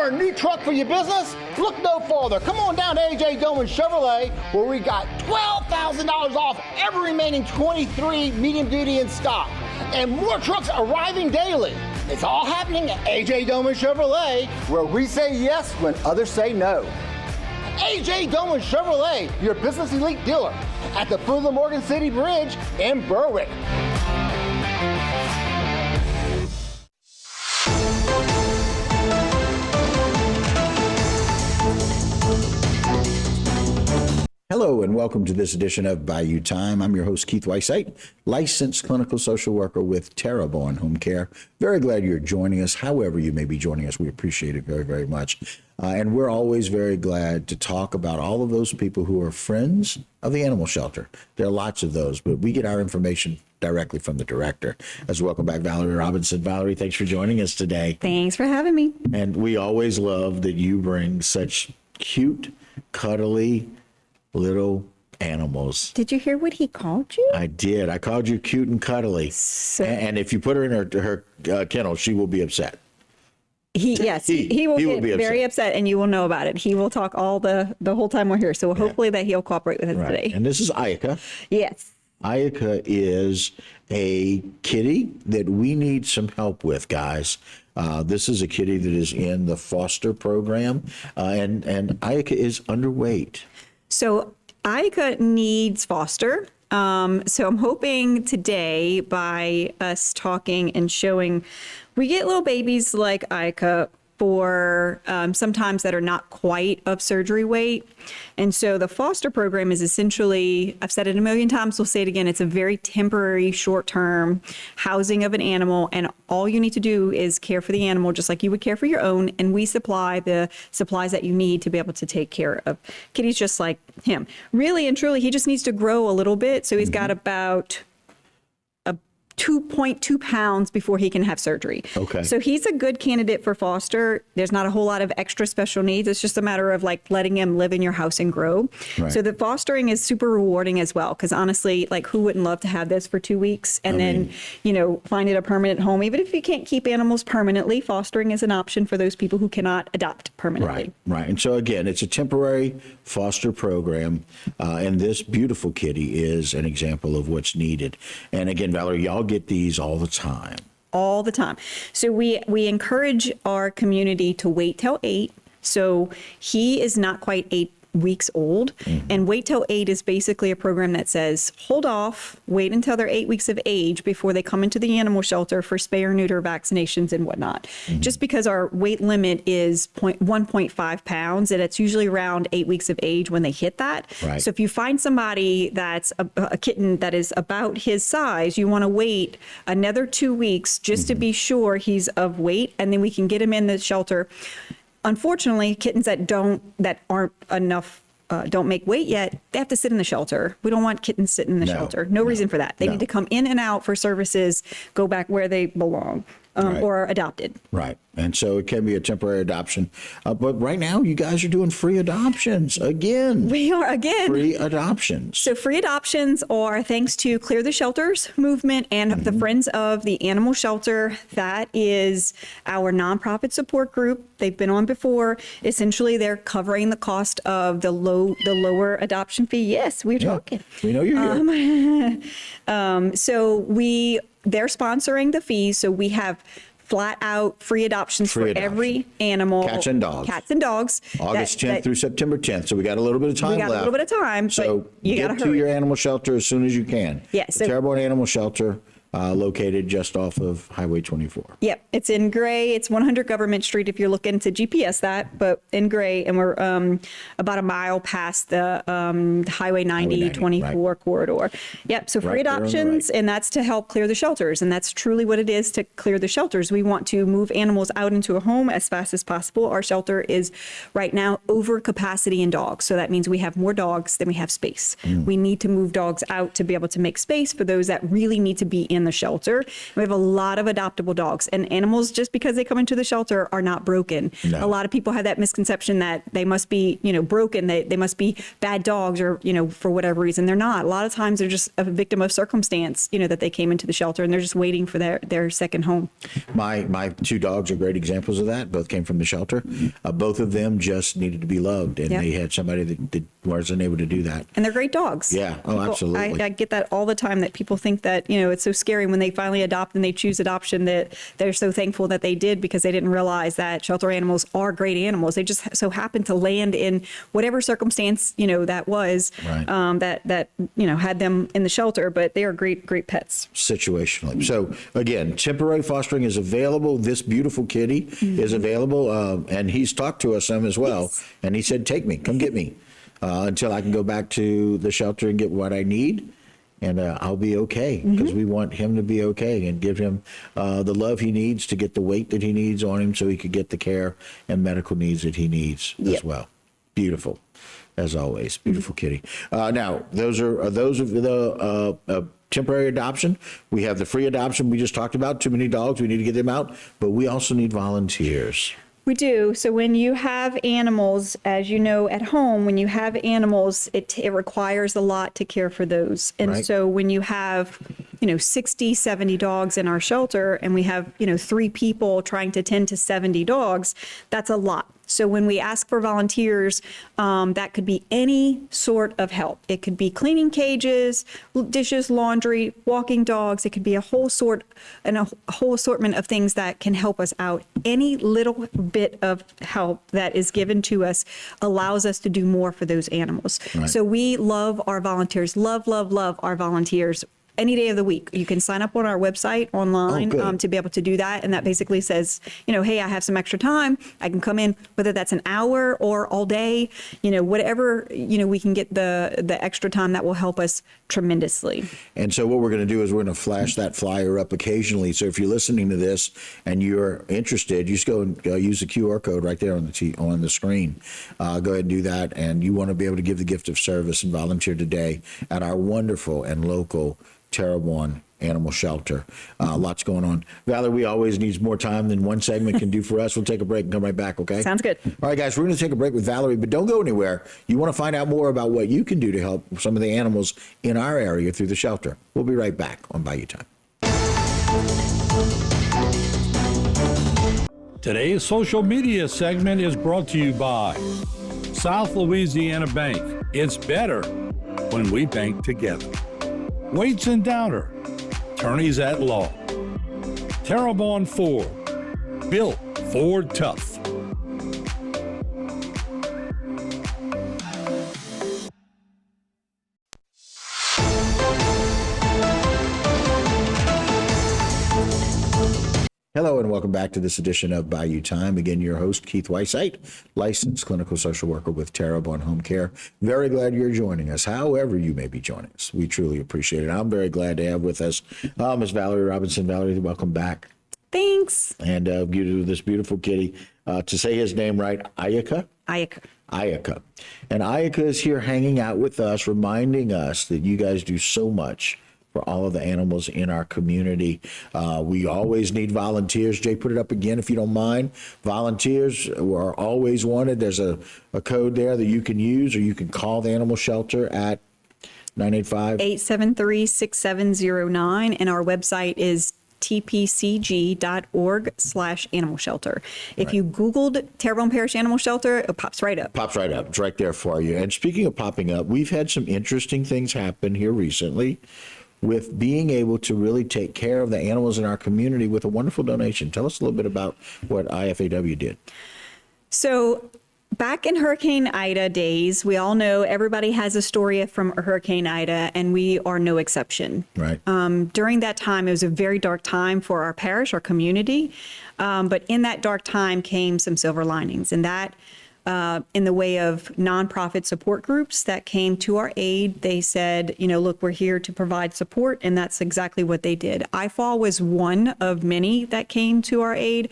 for a new truck for your business? Look no farther. Come on down to AJ Doman Chevrolet, where we got $12,000 off every remaining 23 medium duty in stock. And more trucks arriving daily. It's all happening at AJ Doman Chevrolet, where we say yes when others say no. AJ Doman Chevrolet, your business elite dealer at the foot of the Morgan City Bridge in Berwick. Hello and welcome to this edition of Bayou Time. I'm your host, Keith Weissite, licensed clinical social worker with Terrebonne Home Care. Very glad you're joining us. However you may be joining us, we appreciate it very, very much. And we're always very glad to talk about all of those people who are friends of the animal shelter. There are lots of those, but we get our information directly from the director. As welcome back, Valerie Robinson. Valerie, thanks for joining us today. Thanks for having me. And we always love that you bring such cute, cuddly, little animals. Did you hear what he called you? I did. I called you cute and cuddly. And if you put her in her kennel, she will be upset. He will get very upset, and you will know about it. He will talk all the whole time we're here. So hopefully that he'll cooperate with us today. And this is Ayaka. Yes. Ayaka is a kitty that we need some help with, guys. This is a kitty that is in the foster program, and Ayaka is underweight. So Ayaka needs foster. So I'm hoping today by us talking and showing, we get little babies like Ayaka for sometimes that are not quite of surgery weight. And so the foster program is essentially, I've said it a million times, we'll say it again, it's a very temporary, short-term housing of an animal. And all you need to do is care for the animal just like you would care for your own. And we supply the supplies that you need to be able to take care of kitties just like him. Really and truly, he just needs to grow a little bit. So he's got about 2.2 pounds before he can have surgery. Okay. So he's a good candidate for foster. There's not a whole lot of extra special needs. It's just a matter of like letting him live in your house and grow. Right. So the fostering is super rewarding as well. Because honestly, like who wouldn't love to have this for 2 weeks and then, find it a permanent home. Even if you can't keep animals permanently, fostering is an option for those people who cannot adopt permanently. Right. And so again, it's a temporary foster program. And this beautiful kitty is an example of what's needed. And again, Valerie, y'all get these all the time. All the time. So we encourage our community to wait till 8. So he is not quite 8 weeks old. Mm-hmm. And Wait Till 8 is basically a program that says, hold off, wait until they're 8 weeks of age before they come into the animal shelter for spay or neuter vaccinations and whatnot. Mm-hmm. Just because our weight limit is 1.5 pounds, and it's usually around 8 weeks of age when they hit that. Right. So if you find somebody that's a kitten that is about his size, you want to wait another 2 weeks just to be sure he's of weight, and then we can get him in the shelter. Unfortunately, kittens that aren't enough, don't make weight yet, they have to sit in the shelter. We don't want kittens sitting in the shelter. No reason for that. They need to come in and out for services, go back where they belong, or are adopted. Right. And so it can be a temporary adoption. But right now, you guys are doing free adoptions again. We are again. Free adoptions. So free adoptions are thanks to Clear the Shelters movement and the Friends of the Animal Shelter. That is our nonprofit support group. They've been on before. Essentially, they're covering the cost of the lower adoption fee. Yes, we're talking. We know you're here. They're sponsoring the fees. So we have flat out free adoptions for every animal. Cats and dogs. Cats and dogs. August 10th through September 10th. So we got a little bit of time left. We got a little bit of time, so but you got to get to your animal shelter as soon as you can. Yes. The Terrebonne Animal Shelter, located just off of Highway 24. Yep. It's in Gray. It's 100 Government Street if you're looking to GPS that, but in Gray. And we're about a mile past the Highway 90, 24 corridor. Yep. So free adoptions, and that's to help clear the shelters. And that's truly what it is, to clear the shelters. We want to move animals out into a home as fast as possible. Our shelter is right now over capacity in dogs. So that means we have more dogs than we have space. We need to move dogs out to be able to make space for those that really need to be in the shelter. We have a lot of adoptable dogs, and animals, just because they come into the shelter, are not broken. No. A lot of people have that misconception that they must be, broken, they must be bad dogs, or, for whatever reason. They're not. A lot of times they're just a victim of circumstance, that they came into the shelter, and they're just waiting for their second home. My two dogs are great examples of that. Both came from the shelter. Both of them just needed to be loved, and Yep. they had somebody that wasn't able to do that. And they're great dogs. Yeah. Oh, absolutely. I get that all the time, that people think that, it's so scary when they finally adopt and they choose adoption, that they're so thankful that they did, because they didn't realize that shelter animals are great animals. They just so happen to land in whatever circumstance, that was, Right. that had them in the shelter, but they are great pets. Situationally. So again, temporary fostering is available. This beautiful kitty is available, and he's talked to us some as well. Yes. And he said, "Take me, come get me, until I can go back to the shelter and get what I need, and I'll be okay." Because we want him to be okay and give him the love he needs to get the weight that he needs on him, so he could get the care and medical needs that he needs as well. Beautiful. As always, beautiful kitty. Now, those are those of the temporary adoption. We have the free adoption we just talked about. Too many dogs, we need to get them out, but we also need volunteers. We do. So when you have animals, as you know, at home, when you have animals, it requires a lot to care for those. And Right. so when you have, 60, 70 dogs in our shelter, and we have, 3 people trying to tend to 70 dogs, that's a lot. So when we ask for volunteers, that could be any sort of help. It could be cleaning cages, dishes, laundry, walking dogs. It could be a whole assortment of things that can help us out. Any little bit of help that is given to us allows us to do more for those animals. Right. So we love our volunteers, love our volunteers. Any day of the week. You can sign up on our website online good. to be able to do that. And that basically says, hey, I have some extra time. I can come in, whether that's an hour or all day, whatever, we can get the extra time. That will help us tremendously. And so what we're going to do is we're going to flash that flyer up occasionally. So if you're listening to this and you're interested, you just go and use the QR code right there on the screen. Go ahead and do that. And you want to be able to give the gift of service and volunteer today at our wonderful and local Terrebonne Animal Shelter. Lots going on. Valerie, we always need more time than one segment can do for us. We'll take a break and come right back, okay? Sounds good. All right, guys, we're going to take a break with Valerie, but don't go anywhere. You want to find out more about what you can do to help some of the animals in our area through the shelter. We'll be right back on Bayou Time. Today's social media segment is brought to you by South Louisiana Bank. It's better when we bank together. Waits and Downer, attorneys at law. Terrebonne Ford, built Ford tough. Hello and welcome back to this edition of Bayou Time. Again, your host, Keith Weissite, licensed clinical social worker with Terrebonne Home Care. Very glad you're joining us, however you may be joining us. We truly appreciate it. I'm very glad to have with us Ms. Valerie Robinson. Valerie, welcome back. Thanks. And this beautiful kitty, to say his name right, Ayaka? Ayaka. And Ayaka is here hanging out with us, reminding us that you guys do so much for all of the animals in our community. We always need volunteers. Jay, put it up again if you don't mind. Volunteers are always wanted. There's a code there that you can use, or you can call the animal shelter at 985-873-6709, and our website is tpcg.org/animal shelter. If you Googled Terrebonne Parish Animal Shelter, it pops right up. Pops right up. It's right there for you. And speaking of popping up, we've had some interesting things happen here recently with being able to really take care of the animals in our community with a wonderful donation. Tell us a little bit about what IFAW did. So back in Hurricane Ida days, we all know everybody has a story from Hurricane Ida, and we are no exception. Right. During that time, it was a very dark time for our parish, our community. But in that dark time came some silver linings, and that in the way of nonprofit support groups that came to our aid. They said, look, we're here to provide support, and that's exactly what they did. IFAW was one of many that came to our aid.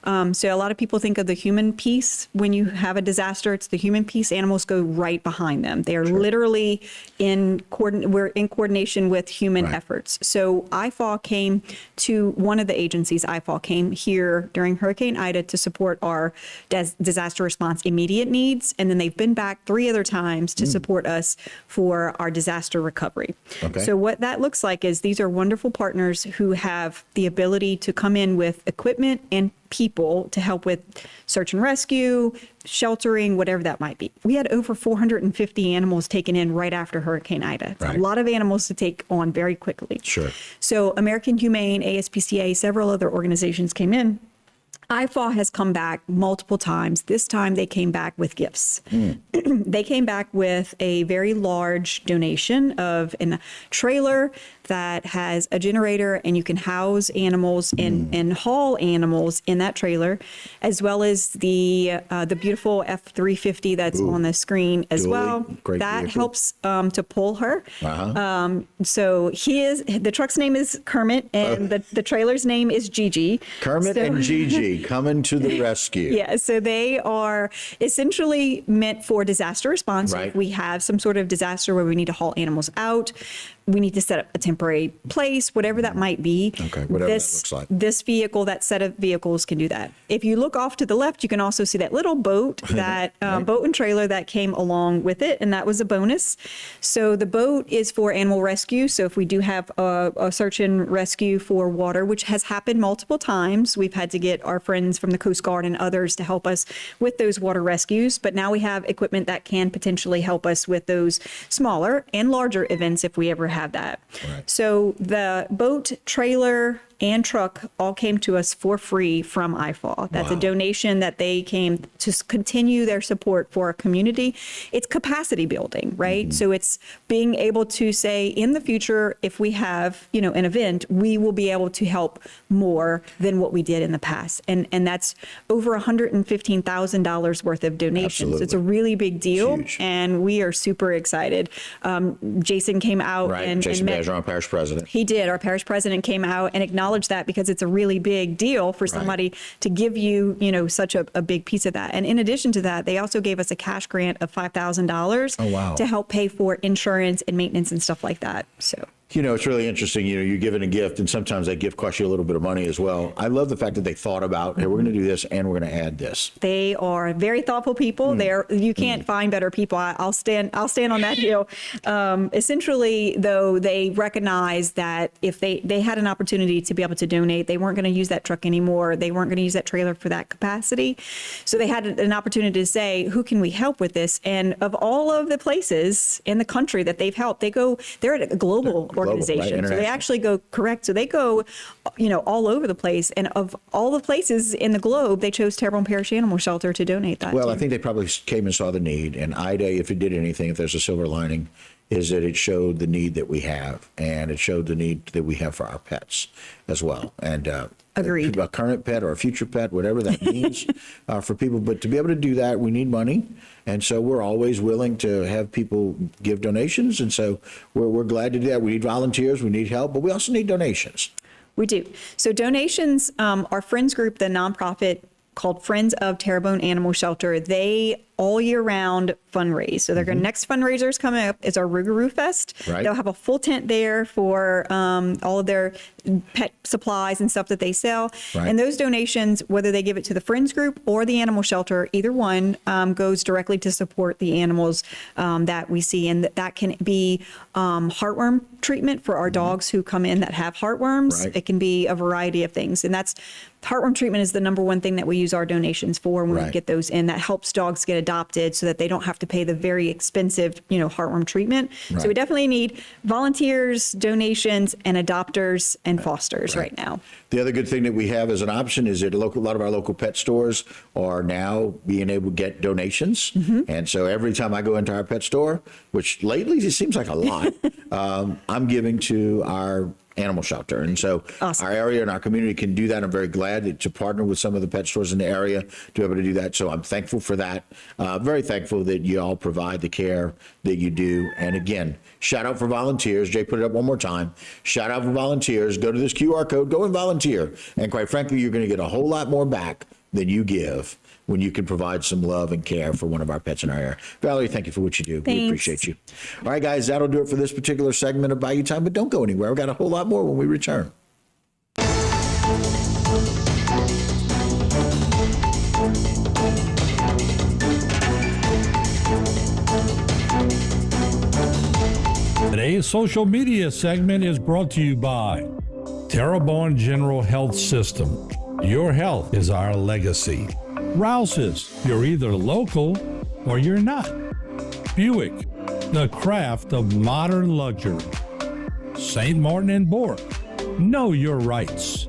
So a lot of people think of the human piece. When you have a disaster, it's the human piece. Animals go right behind them. They are literally we're in coordination with human efforts. So IFAW came to one of the agencies. IFAW came here during Hurricane Ida to support our disaster response immediate needs. And then they've been back 3 other times to support us for our disaster recovery. Okay. So what that looks like is these are wonderful partners who have the ability to come in with equipment and people to help with search and rescue, sheltering, whatever that might be. We had over 450 animals taken in right after Hurricane Ida. It's a lot of animals to take on very quickly. Sure. So American Humane, ASPCA, several other organizations came in. IFAW has come back multiple times. This time they came back with gifts. They came back with a very large donation of a trailer that has a generator, and you can house animals and haul animals in that trailer, as well as the beautiful F-350 that's on the screen as Dually, well. great That vehicle. helps to pull her. So the truck's name is Kermit, and the trailer's name is Gigi. Kermit So- and Gigi coming to the rescue. Yeah, so they are essentially meant for disaster response. Right. If we have some sort of disaster where we need to haul animals out, we need to set up a temporary place, whatever that might be. Okay, whatever that looks like. This vehicle, that set of vehicles can do that. If you look off to the left, you can also see that little boat, that boat and trailer that came along with it, and that was a bonus. So the boat is for animal rescue. So if we do have a search and rescue for water, which has happened multiple times, we've had to get our friends from the Coast Guard and others to help us with those water rescues. But now we have equipment that can potentially help us with those smaller and larger events if we ever have that. Right. So the boat, trailer, and truck all came to us for free from IFAW. That's a donation that they came to continue their support for our community. It's capacity building, right? So it's being able to say in the future, if we have, an event, we will be able to help more than what we did in the past. And that's over $115,000 worth of donations. Absolutely. It's a really big deal. Huge. And we are super excited. Jason came out and Jason met. Bergeron, parish president. He did. Our parish president came out and acknowledged that because it's a really big deal for somebody to give you, such a big piece of that. And in addition to that, they also gave us a cash grant of $5,000 to help pay for insurance and maintenance and stuff like that. So. It's really interesting. You're given a gift, and sometimes that gift costs you a little bit of money as well. I love the fact that they thought about, hey, we're going to do this, and we're going to add this. They are very thoughtful people. You can't find better people. I'll stand on that hill. Essentially, though, they recognize that if they had an opportunity to be able to donate, they weren't going to use that truck anymore. They weren't going to use that trailer for that capacity. So they had an opportunity to say, who can we help with this? And of all of the places in the country that they've helped, they're at a global organization. Right, so they international. actually go correct. So they go, all over the place. And of all the places in the globe, they chose Terrebonne Parish Animal Shelter to donate that Well, to. I think they probably came and saw the need. And Ida, if it did anything, if there's a silver lining, is that it showed the need that we have, and it showed the need that we have for our pets as well. And Agreed. A current pet or a future pet, whatever that means for people. But to be able to do that, we need money. And so we're always willing to have people give donations. And so we're glad to do that. We need volunteers, we need help, but we also need donations. We do. So donations, our Friends group, the nonprofit called Friends of Terrebonne Animal Shelter, they all year round fundraise. So their next fundraiser is coming up. It's our Rougarou Fest. Right. They'll have a full tent there for all of their pet supplies and stuff that they sell. Right. And those donations, whether they give it to the Friends group or the animal shelter, either one goes directly to support the animals that we see. And that can be heartworm treatment for our dogs who come in that have heartworms. Right. It can be a variety of things. And heartworm treatment is the number one thing that we use our donations for when we Right. get those in. That helps dogs get adopted so that they don't have to pay the very expensive, heartworm treatment. Right. So we definitely need volunteers, donations, and adopters and fosters right now. The other good thing that we have as an option is that a lot of our local pet stores are now being able to get donations. And so every time I go into our pet store, which lately it seems like a lot, I'm giving to our animal shelter. And so Awesome. our area and our community can do that. I'm very glad to partner with some of the pet stores in the area to be able to do that. So I'm thankful for that. Very thankful that you all provide the care that you do. And again, shout out for volunteers. Jay, put it up one more time. Shout out for volunteers. Go to this QR code, go and volunteer. And quite frankly, you're going to get a whole lot more back than you give when you can provide some love and care for one of our pets in our area. Valerie, thank you for what you do. We Thanks. appreciate you. All right, guys, that'll do it for this particular segment of Bayou Time, but don't go anywhere. We've got a whole lot more when we return. Today's social media segment is brought to you by Terrebonne General Health System. Your health is our legacy. Rouse's, you're either local or you're not. Buick, the craft of modern luxury. St. Martin and Bork, know your rights.